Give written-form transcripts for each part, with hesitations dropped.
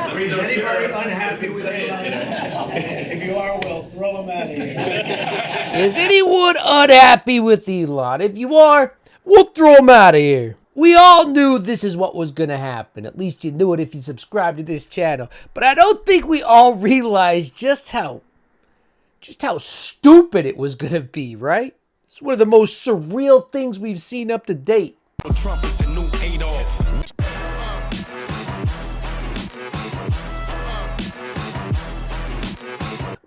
Is anybody unhappy with Elon? If you are, well, throw him out of here. Is anyone unhappy with Elon? If you are, we'll throw him out of here. We all knew this is what was going to happen. At least you knew it if you subscribed to this channel. But I don't think we all realized just how stupid it was going to be, right? It's one of the most surreal things we've seen up to date. Trump is the new Adolf.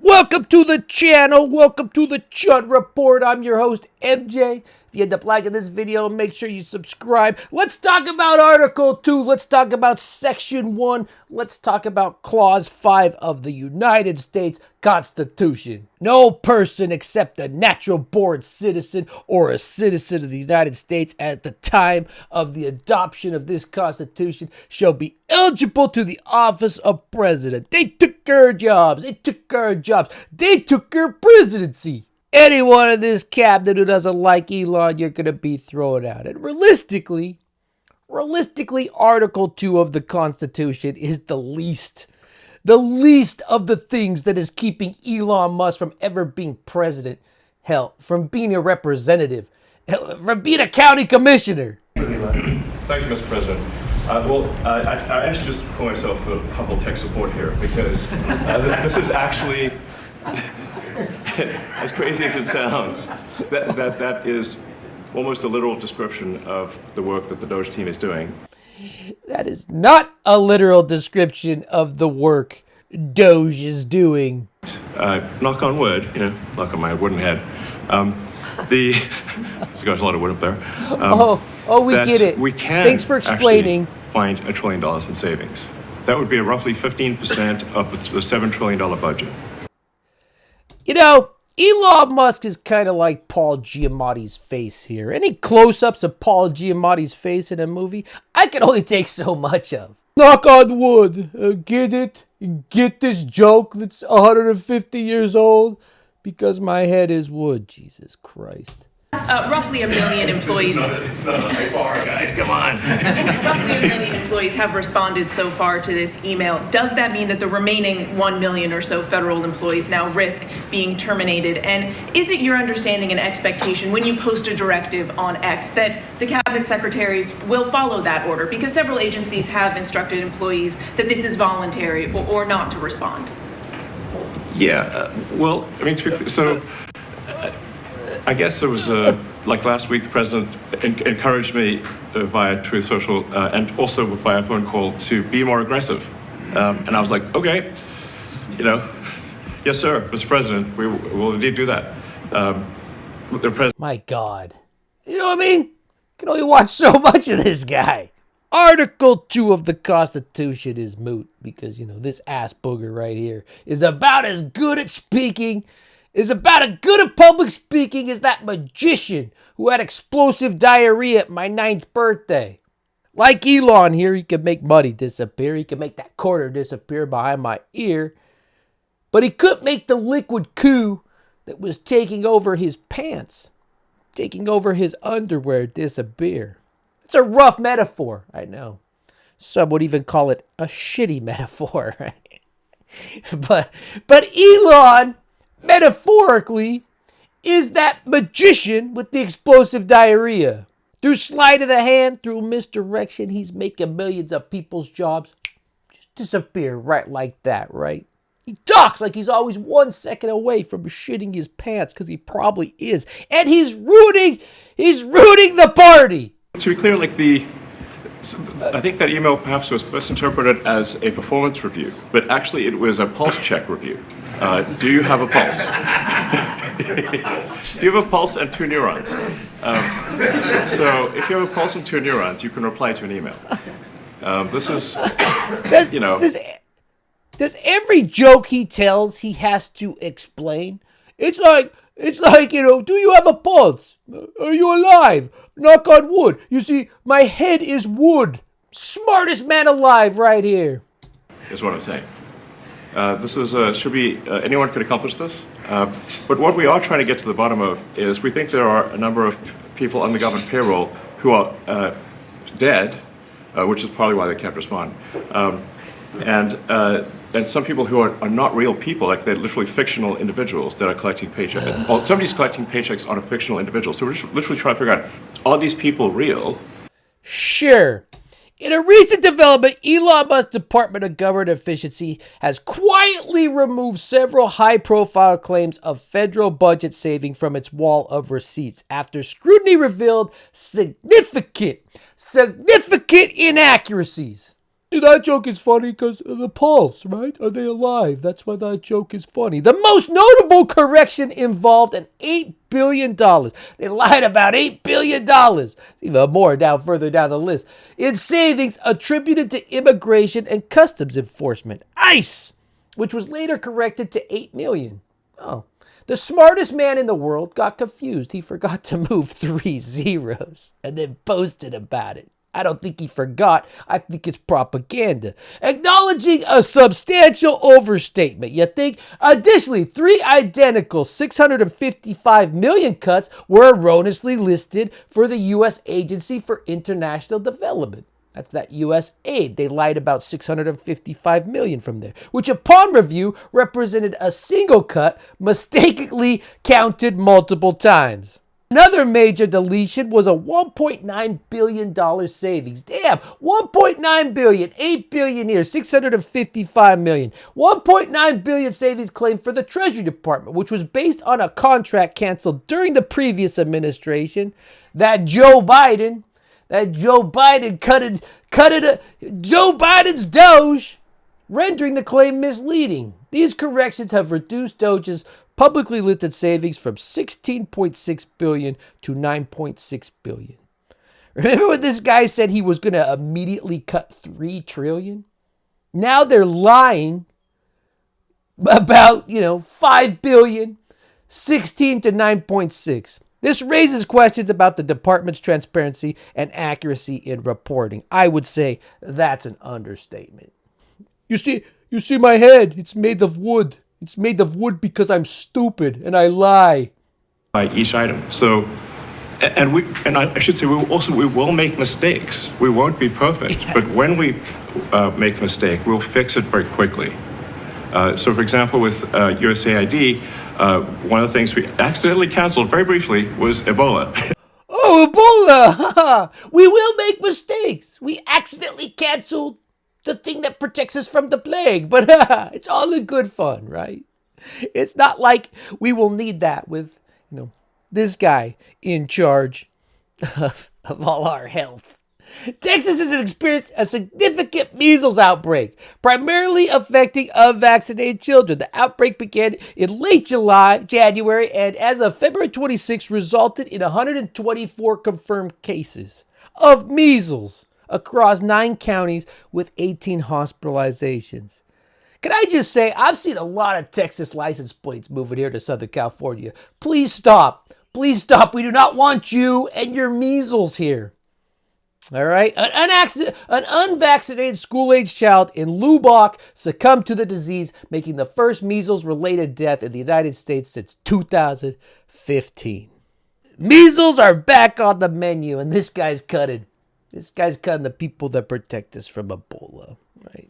Welcome to the channel. Welcome to the Chud Report. I'm your host, MJ. If you end up liking this video, make sure you subscribe. Let's talk about Article 2. Let's talk about Section 1. Let's talk about Clause 5 of the United States Constitution. No person except a natural-born citizen or a citizen of the United States at the time of the adoption of this Constitution shall be eligible to the office of president. They took our jobs. They took our jobs. They took our presidency. Anyone in this cabinet who doesn't like Elon, you're going to be thrown out. And realistically, Article 2 of the Constitution is the least of the things that is keeping Elon Musk from ever being president. Hell, from being a representative. Hell, from being a county commissioner. Thank you, Mr. President. I actually just call myself a humble tech support here because this is actually, as crazy as it sounds, that is almost a literal description of the work that the DOGE team is doing. That is not a literal description of the work DOGE is doing. Knock on wood, knock on my wooden head. There's got a lot of wood up there. We get it. We can Thanks for explaining. Find $1 trillion in savings. That would be roughly 15% of the $7 trillion budget. You know, Elon Musk is kind of like Paul Giamatti's face here. Any close-ups of Paul Giamatti's face in a movie, I can only take so much of. Knock on wood. Get it? Get this joke that's 150 years old? Because my head is wood. Jesus Christ. Roughly 1 million employees. It's not a high bar, guys. Come on. Roughly 1 million employees have responded so far to this email. Does that mean that the remaining 1 million or so federal employees now risk being terminated? And is it your understanding and expectation when you post a directive on X that the cabinet secretaries will follow that order? Because several agencies have instructed employees that this is voluntary or not to respond. Yeah. Well, I mean, I guess it was like last week, the president encouraged me via Truth Social and also via phone call to be more aggressive. And I was like, okay, yes, sir, Mr. President, we will indeed do that. My God. You know what I mean? You can only watch so much of this guy. Article 2 of the Constitution is moot because, this ass booger right here is about as good at speaking, is about as good at public speaking as that magician who had explosive diarrhea at my 9th birthday. Like Elon here, he can make money disappear. He can make that quarter disappear behind my ear. But he couldn't make the liquid Coup that was taking over his pants, taking over his underwear disappear. It's a rough metaphor, I know. Some would even call it a shitty metaphor, right? But Elon, metaphorically, is that magician with the explosive diarrhea. Through sleight of the hand, through misdirection, he's making millions of people's jobs just disappear right like that, right? He talks like he's always 1 second away from shitting his pants, because he probably is. And he's ruining the party. To be clear, I think that email perhaps was misinterpreted as a performance review, but actually it was a pulse check review. Do you have a pulse? Do you have a pulse and 2 neurons? So if you have a pulse and 2 neurons, you can reply to an email. Does every joke he tells he has to explain? It's like, do you have a pulse? Are you alive? Knock on wood. You see, my head is wood. Smartest man alive right here. Is what I'm saying. Anyone could accomplish this. But what we are trying to get to the bottom of is we think there are a number of people on the government payroll who are dead, which is probably why they can't respond. And some people who are not real people, like they're literally fictional individuals that are collecting paychecks. Well, somebody's collecting paychecks on a fictional individual. So we're just literally trying to figure out, are these people real? Sure. In a recent development, Elon Musk's Department of Government Efficiency has quietly removed several high-profile claims of federal budget saving from its wall of receipts after scrutiny revealed significant inaccuracies. That joke is funny because of the pulse, right? Are they alive? That's why that joke is funny. The most notable correction involved an $8 billion. They lied about $8 billion. Even more further down the list. In savings attributed to immigration and customs enforcement, ICE, which was later corrected to $8 million. Oh. The smartest man in the world got confused. He forgot to move 3 zeros and then posted about it. I don't think he forgot. I think it's propaganda. Acknowledging a substantial overstatement. You think? Additionally, 3 identical $655 million cuts were erroneously listed for the U.S. Agency for International Development. That's that U.S. aid. They lied about $655 million from there, which upon review represented a single cut mistakenly counted multiple times. Another major deletion was a $1.9 billion savings. Damn, $1.9 billion, $8 billion here, $655 million. $1.9 billion savings claim for the Treasury Department, which was based on a contract canceled during the previous administration. Joe Biden Joe Biden's DOGE, rendering the claim misleading. These corrections have reduced DOGE's publicly listed savings from $16.6 billion to $9.6 billion. Remember when this guy said he was going to immediately cut $3 trillion? Now they're lying about, $5 billion, 16 to 9.6. This raises questions about the department's transparency and accuracy in reporting. I would say that's an understatement. You see my head, it's made of wood. It's made of wood because I'm stupid and I lie. By each item. So, I should say, we will make mistakes. We won't be perfect, but when we make a mistake, we'll fix it very quickly. So, for example, with USAID, one of the things we accidentally canceled very briefly was Ebola. Oh, Ebola! We will make mistakes. We accidentally canceled the thing that protects us from the plague, but it's all in good fun, right? It's not like we will need that with, this guy in charge of all our health. Texas has experienced a significant measles outbreak, primarily affecting unvaccinated children. The outbreak began in late January, and as of February 26, resulted in 124 confirmed cases of measles across 9 counties with 18 hospitalizations. Can I just say, I've seen a lot of Texas license plates moving here to Southern California. Please stop. Please stop. We do not want you and your measles here. All right? An unvaccinated school-age child in Lubbock succumbed to the disease, making the first measles-related death in the United States since 2015. Measles are back on the menu, and this guy's cutting the people that protect us from Ebola, right?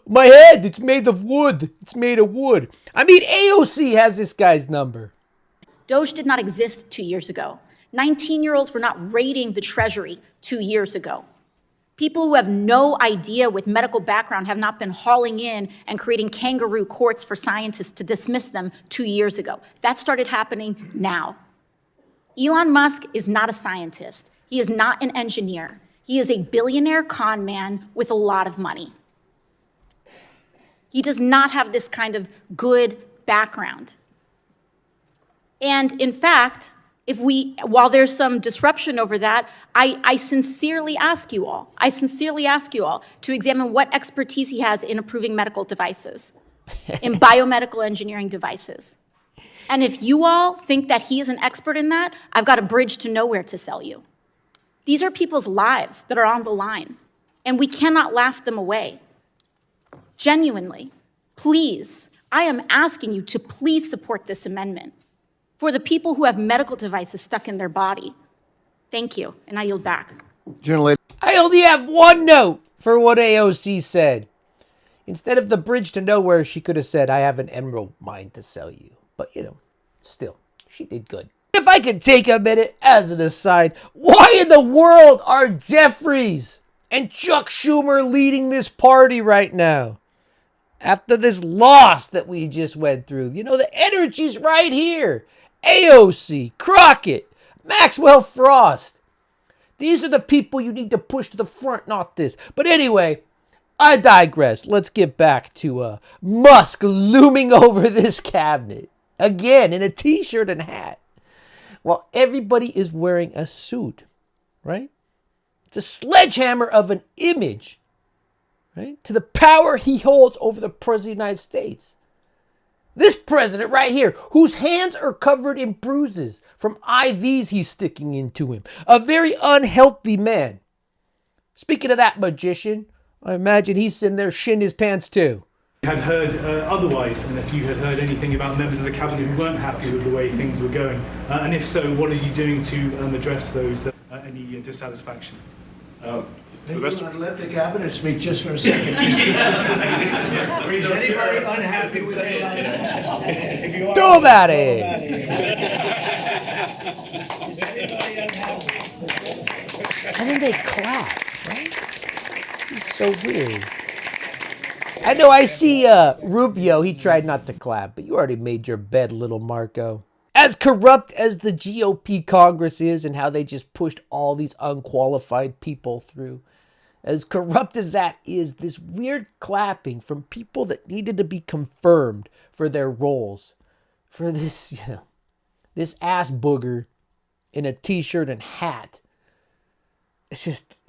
My head, it's made of wood. It's made of wood. I mean, AOC has this guy's number. DOGE did not exist 2 years ago. 19-year-olds were not raiding the Treasury 2 years ago. People who have no idea with medical background have not been hauling in and creating kangaroo courts for scientists to dismiss them 2 years ago. That started happening now. Elon Musk is not a scientist. He is not an engineer. He is a billionaire con man with a lot of money. He does not have this kind of good background. And in fact, while there's some disruption over that, I sincerely ask you all to examine what expertise he has in approving medical devices, in biomedical engineering devices. And if you all think that he is an expert in that, I've got a bridge to nowhere to sell you. These are people's lives that are on the line, and we cannot laugh them away. Genuinely, please, I am asking you to please support this amendment for the people who have medical devices stuck in their body. Thank you, and I yield back. I only have one note for what AOC said. Instead of the bridge to nowhere, she could have said, I have an emerald mine to sell you. But, still, she did good. If I could take a minute as an aside, why in the world are Jeffries and Chuck Schumer leading this party right now? After this loss that we just went through, the energy's right here. AOC, Crockett, Maxwell Frost. These are the people you need to push to the front, not this. But anyway, I digress. Let's get back to Musk looming over this cabinet. Again, in a t-shirt and hat. While everybody is wearing a suit, right? It's a sledgehammer of an image, right? To the power he holds over the President of the United States. This president right here, whose hands are covered in bruises from IVs he's sticking into him. A very unhealthy man. Speaking of that magician, I imagine he's sitting there shitting his pants too. Had heard otherwise, and if you had heard anything about members of the cabinet who weren't happy with the way things were going, and if so, what are you doing to address those any dissatisfaction? Maybe you want to let the cabinet speak just for a second. Is anybody unhappy with Elon? If you are, Throw him at it. Is anybody unhappy? And then they clap, right? It's so weird. I know I see Rubio, he tried not to clap, but you already made your bed, little Marco. As corrupt as the GOP Congress is and how they just pushed all these unqualified people through, as corrupt as that is, this weird clapping from people that needed to be confirmed for their roles, for this, this ass booger in a t-shirt and hat. It's just,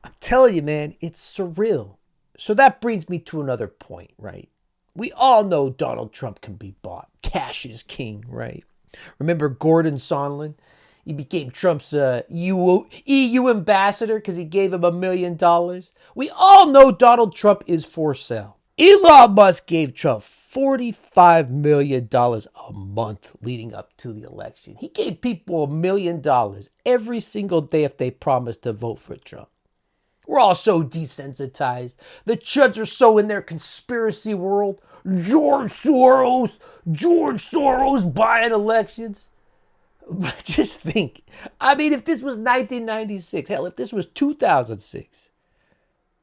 I'm telling you, man, it's surreal. So that brings me to another point, right? We all know Donald Trump can be bought. Cash is king, right? Remember Gordon Sondland? He became Trump's EU ambassador because he gave him $1 million. We all know Donald Trump is for sale. Elon Musk gave Trump $45 million a month leading up to the election. He gave people $1 million every single day if they promised to vote for Trump. We're all so desensitized. The chuds are so in their conspiracy world. George Soros buying elections. But just think, if this was 1996, hell, if this was 2006,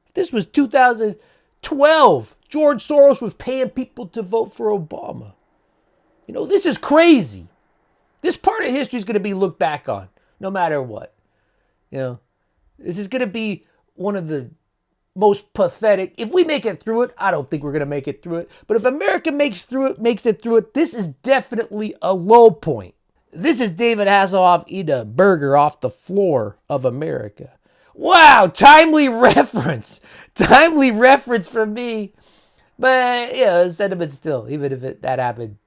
if this was 2012, George Soros was paying people to vote for Obama. This is crazy. This part of history is going to be looked back on, no matter what. This is going to be one of the most pathetic. If we make it through it, I don't think we're going to make it through it. But if America makes it through it, this is definitely a low point. This is David Hasselhoff eating a burger off the floor of America. Wow, timely reference. Timely reference from me. But, sentiment still, even if that happened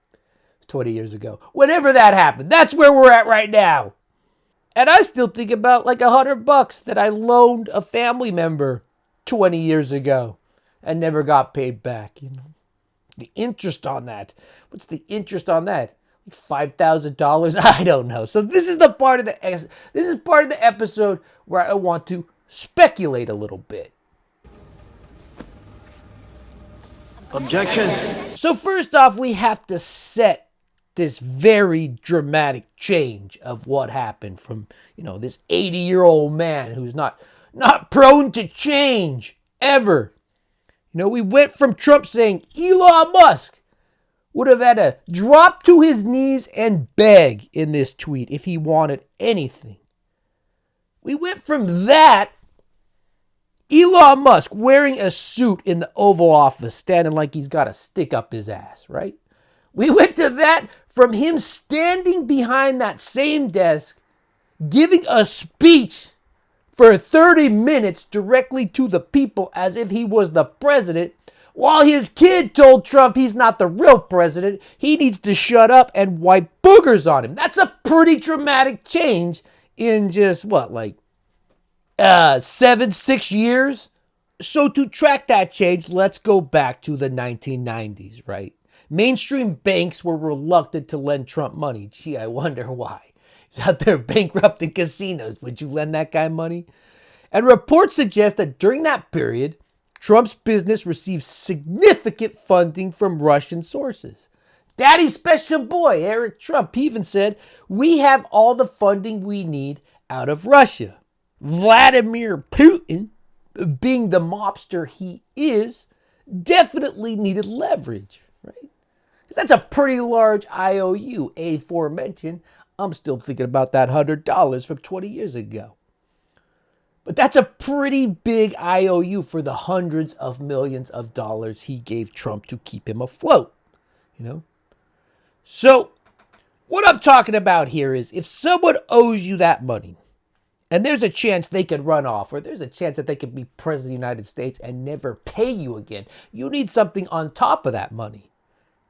20 years ago. Whenever that happened, that's where we're at right now. And I still think about like $100 that I loaned a family member 20 years ago and never got paid back. The interest on that. What's the interest on that? $5,000? I don't know. So this is part of the episode where I want to speculate a little bit. Objection. So first off, we have to set this very dramatic change of what happened from, this 80-year-old man who's not prone to change ever. We went from Trump saying Elon Musk would have had to drop to his knees and beg in this tweet if he wanted anything. We went from that, Elon Musk wearing a suit in the Oval Office, standing like he's got a stick up his ass, right? We went to that from him standing behind that same desk, giving a speech for 30 minutes directly to the people as if he was the president, while his kid told Trump he's not the real president. He needs to shut up and wipe boogers on him. That's a pretty dramatic change in just 6 years? So to track that change, let's go back to the 1990s, right? Mainstream banks were reluctant to lend Trump money. Gee, I wonder why. He's out there bankrupting casinos. Would you lend that guy money? And reports suggest that during that period, Trump's business receives significant funding from Russian sources. Daddy's special boy, Eric Trump, even said, "We have all the funding we need out of Russia." Vladimir Putin, being the mobster he is, definitely needed leverage, right? Because that's a pretty large IOU, aforementioned. I'm still thinking about that $100 from 20 years ago. But that's a pretty big IOU for the hundreds of millions of dollars he gave Trump to keep him afloat, you know? So what I'm talking about here is if someone owes you that money and there's a chance they could run off or there's a chance that they could be president of the United States and never pay you again, you need something on top of that money,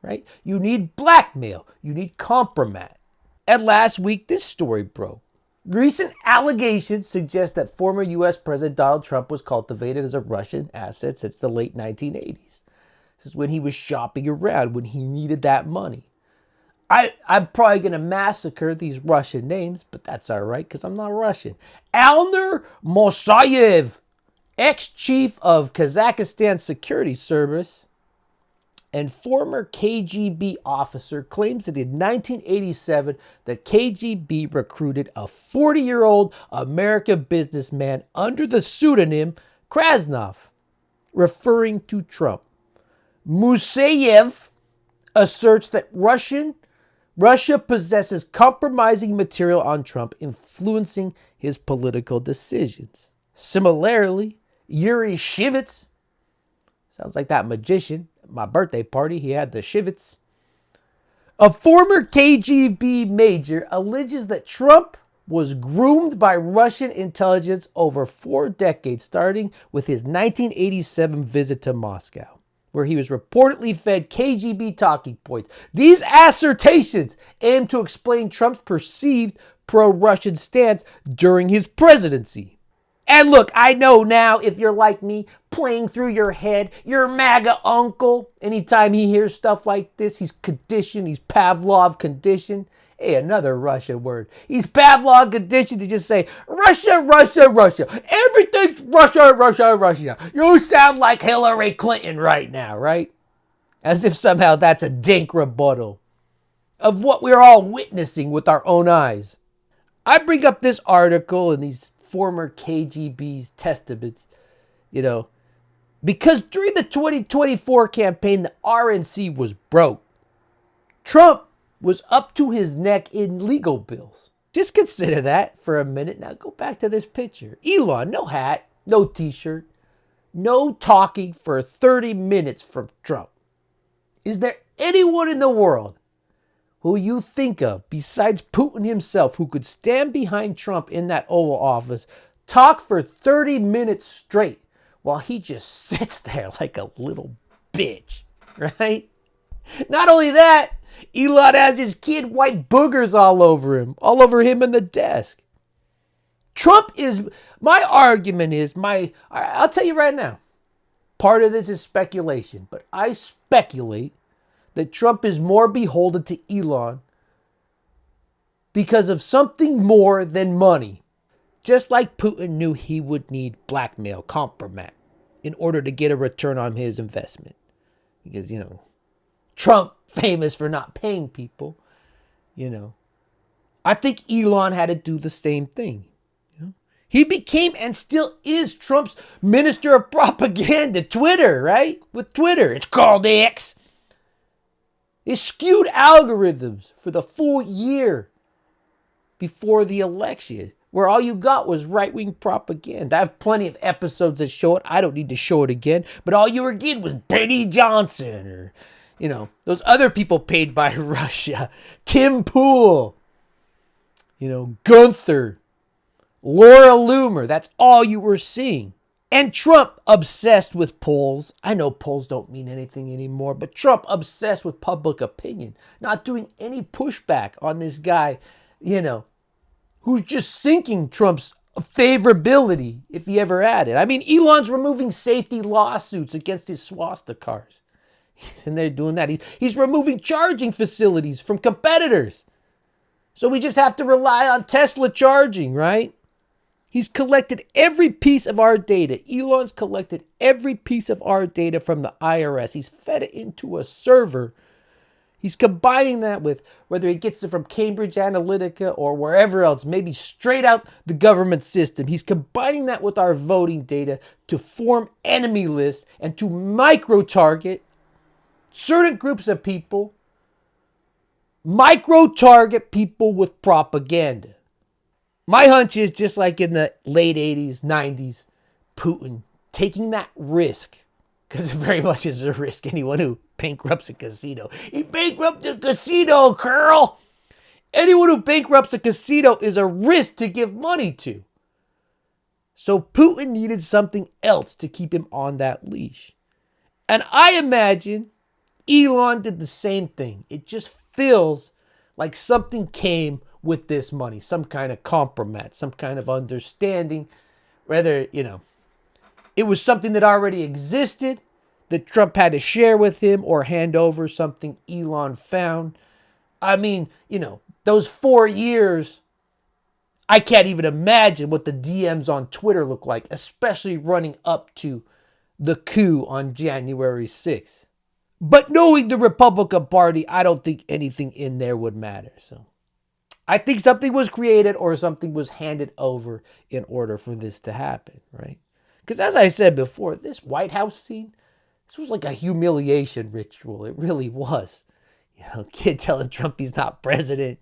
right? You need blackmail. You need compromise. And last week, this story broke. Recent allegations suggest that former U.S. President Donald Trump was cultivated as a Russian asset since the late 1980s. This is when he was shopping around, when he needed that money. I'm probably going to massacre these Russian names, but that's all right because I'm not Russian. Alner Mosayev, ex-chief of Kazakhstan Security Service and former KGB officer, claims that in 1987, the KGB recruited a 40-year-old American businessman under the pseudonym Krasnov, referring to Trump. Musayev asserts that Russia possesses compromising material on Trump, influencing his political decisions. Similarly, Yuri Shivets, sounds like that magician, at my birthday party, he had the Shivets. A former KGB major alleges that Trump was groomed by Russian intelligence over 4 decades, starting with his 1987 visit to Moscow, where he was reportedly fed KGB talking points. These assertions aim to explain Trump's perceived pro-Russian stance during his presidency. And look, I know now if you're like me, playing through your head, your MAGA uncle, anytime he hears stuff like this, he's conditioned, he's Pavlov conditioned. Hey, another Russian word. He's Pavlov conditioned to just say, Russia, Russia, Russia. Everything's Russia, Russia, Russia. You sound like Hillary Clinton right now, right? As if somehow that's a dank rebuttal of what we're all witnessing with our own eyes. I bring up this article and these former KGB's testaments, because during the 2024 campaign, the RNC was broke. Trump was up to his neck in legal bills. Just consider that for a minute. Now go back to this picture. Elon, no hat, no t-shirt, no talking for 30 minutes from Trump. Is there anyone in the world who you think of besides Putin himself who could stand behind Trump in that Oval Office, talk for 30 minutes straight while he just sits there like a little bitch, right? Not only that, Elon has his kid white boogers all over him and the desk. Trump is, my argument is, I'll tell you right now, part of this is speculation, but I speculate that Trump is more beholden to Elon because of something more than money. Just like Putin knew he would need blackmail, compromise, in order to get a return on his investment. Because, Trump, famous for not paying people, I think Elon had to do the same thing. He became and still is Trump's minister of propaganda, Twitter, right? With Twitter, it's called X. It skewed algorithms for the full year before the election, where all you got was right-wing propaganda. I have plenty of episodes that show it. I don't need to show it again. But all you were getting was Benny Johnson or, those other people paid by Russia. Tim Pool, Gunther, Laura Loomer. That's all you were seeing. And Trump obsessed with polls. I know polls don't mean anything anymore, but Trump obsessed with public opinion, not doing any pushback on this guy, who's just sinking Trump's favorability if he ever had it. I mean, Elon's removing safety lawsuits against his swastikars. He's in there doing that. He's removing charging facilities from competitors. So we just have to rely on Tesla charging, right? He's collected every piece of our data. Elon's collected every piece of our data from the IRS. He's fed it into a server. He's combining that with whether he gets it from Cambridge Analytica or wherever else, maybe straight out the government system. He's combining that with our voting data to form enemy lists and to micro-target certain groups of people, micro-target people with propaganda. My hunch is just like in the late 80s, 90s, Putin taking that risk, because it very much is a risk. Anyone who bankrupts a casino. He bankrupted a casino, Curl. Anyone who bankrupts a casino is a risk to give money to. So Putin needed something else to keep him on that leash. And I imagine Elon did the same thing. It just feels like something came with this money, some kind of compromise, some kind of understanding, whether, it was something that already existed that Trump had to share with him or hand over, something Elon found. I mean, those 4 years, I can't even imagine what the DMs on Twitter look like, especially running up to the coup on January 6th. But knowing the Republican Party, I don't think anything in there would matter. So I think something was created or something was handed over in order for this to happen, right? Because as I said before, this White House scene, this was like a humiliation ritual. It really was. Kid telling Trump he's not president.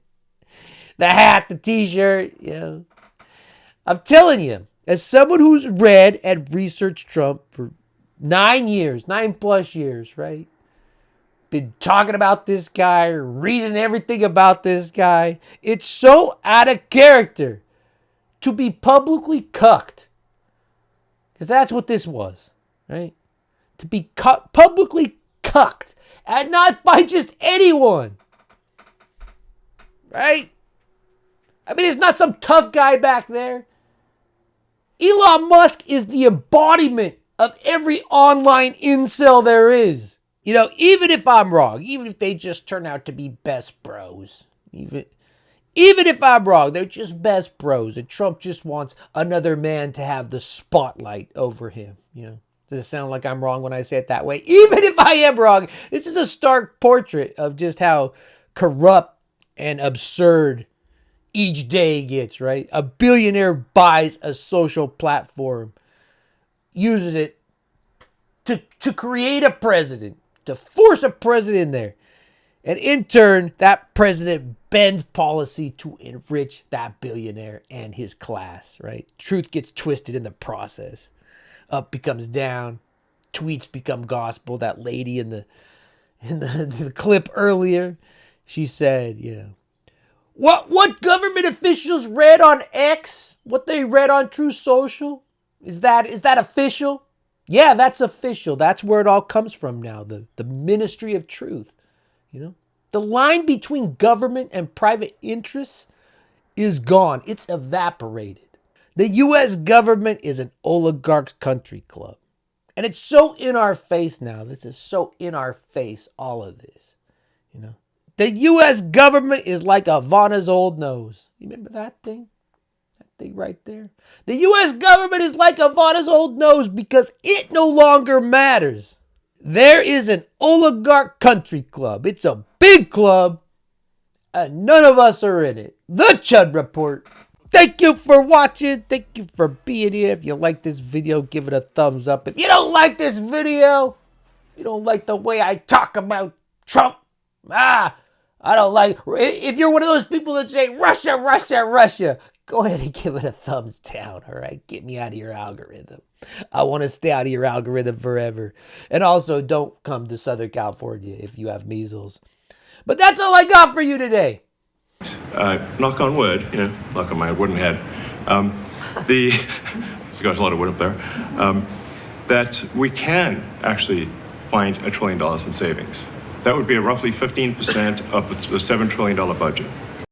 The hat, the t-shirt, I'm telling you, as someone who's read and researched Trump for 9+ years, right? Been talking about this guy, reading everything about this guy. It's so out of character to be publicly cucked. Because that's what this was, right? To be publicly cucked. And not by just anyone. Right? I mean, it's not some tough guy back there. Elon Musk is the embodiment of every online incel there is. Even if I'm wrong, even if they just turn out to be best bros, even if I'm wrong, they're just best bros, and Trump just wants another man to have the spotlight over him. Does it sound like I'm wrong when I say it that way? Even if I am wrong, this is a stark portrait of just how corrupt and absurd each day gets, right? A billionaire buys a social platform, uses it to create a president, to force a president in there. And in turn, that president bends policy to enrich that billionaire and his class, right? Truth gets twisted in the process. Up becomes down. Tweets become gospel. That lady in the clip earlier, she said, what government officials read on X, what they read on True Social, is that official? Yeah, that's official. That's where it all comes from now. The ministry of truth. The line between government and private interests is gone. It's evaporated. The U.S. government is an oligarch's country club. And it's so in our face now. This is so in our face, all of this. The U.S. government is like Ivana's old nose. You remember that thing? That thing right there? The U.S. government is like Ivana's old nose because it no longer matters. There is an oligarch country club. It's a big club, and none of us are in it. The Chud Report. Thank you for watching. Thank you for being here. If you like this video, give it a thumbs up. If you don't like this video, you don't like the way I talk about Trump, I don't like. If you're one of those people that say Russia, Russia, Russia, go ahead and give it a thumbs down, all right? Get me out of your algorithm. I want to stay out of your algorithm forever. And also, don't come to Southern California if you have measles. But that's all I got for you today. Knock on wood, knock on my wooden head. There's got a lot of wood up there. That we can actually find $1 trillion in savings. That would be roughly 15% of the $7 trillion budget.